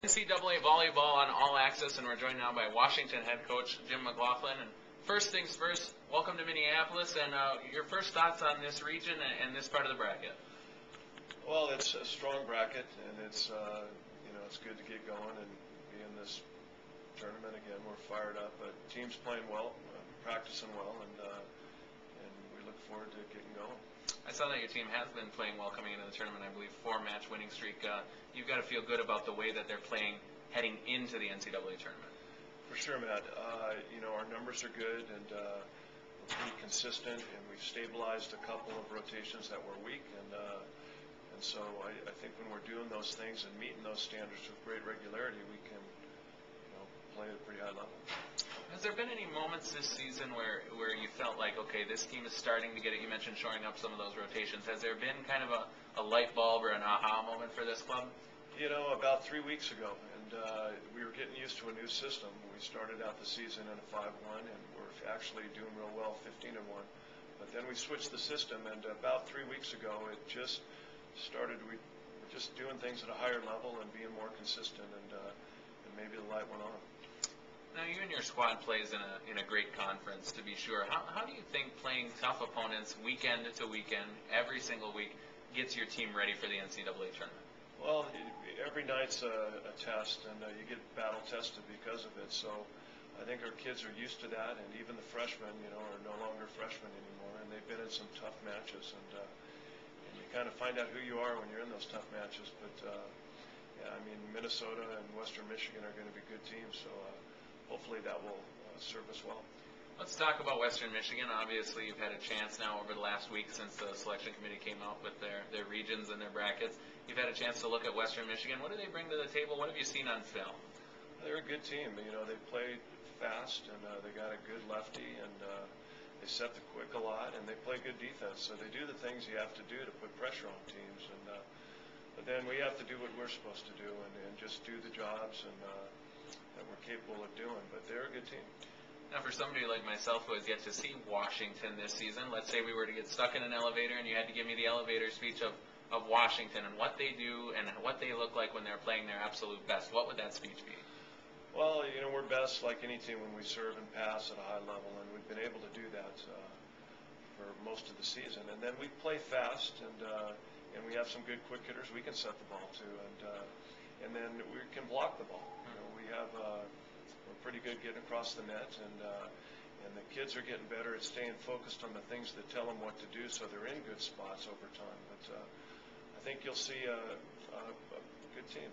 NCAA Volleyball on All Access, and we're joined now by Washington head coach Jim McLaughlin. And first things first, welcome to Minneapolis, and your first thoughts on this region and this part of the bracket. Well, it's a strong bracket, and it's it's good to get going and be in this tournament again. We're fired up. Team's playing well, practicing well, and we look forward to getting going. I saw that your team has been playing well coming into the tournament. I believe 4-match winning streak. You've got to feel good about the way that they're playing heading into the NCAA tournament. For sure, Matt. Our numbers are good, and we're pretty consistent, and we've stabilized a couple of rotations that were weak, and so I think when we're doing those things and meeting those standards with great regularity, we can play at a pretty high level. Has there been any moments this season where you felt like, okay, this team is starting to get it? You mentioned shoring up some of those rotations. Has there been kind of a light bulb or an aha moment for this club? About 3 weeks ago, and we were getting used to a new system. We started out the season in a 5-1, and we're actually doing real well, 15-1. But then we switched the system, and about 3 weeks ago, it just started. We were just doing things at a higher level and being more consistent, and maybe the light went on. Now, you and your squad plays in a great conference, to be sure. How do you think playing tough opponents weekend to weekend, every single week, gets your team ready for the NCAA tournament? Well, every night's a test, and you get battle tested because of it. So I think our kids are used to that, and even the freshmen, are no longer freshmen anymore, and they've been in some tough matches, and you kind of find out who you are when you're in those tough matches. But Minnesota and Western Michigan are going to be good teams, so hopefully that will serve us well. Let's talk about Western Michigan. Obviously, you've had a chance now over the last week since the selection committee came out with their regions and their brackets. You've had a chance to look at Western Michigan. What do they bring to the table? What have you seen on film? They're a good team. They play fast, and they got a good lefty, and they set the quick a lot, and they play good defense. So they do the things you have to do to put pressure on teams, but then we have to do what we're supposed to do and just do the jobs and that we're capable of doing. But they're a good team. Now, for somebody like myself who has yet to see Washington this season, let's say we were to get stuck in an elevator and you had to give me the elevator speech of Washington and what they do and what they look like when they're playing their absolute best, what would that speech be? Well, we're best like any team when we serve and pass at a high level, and we've been able to do that for most of the season. And then we play fast, and we have some good quick hitters we can set the ball to, and then we can block the ball. We're pretty good getting across the net, and the kids are getting better at staying focused on the things that tell them what to do, so they're in good spots over time. But I think you'll see a good team.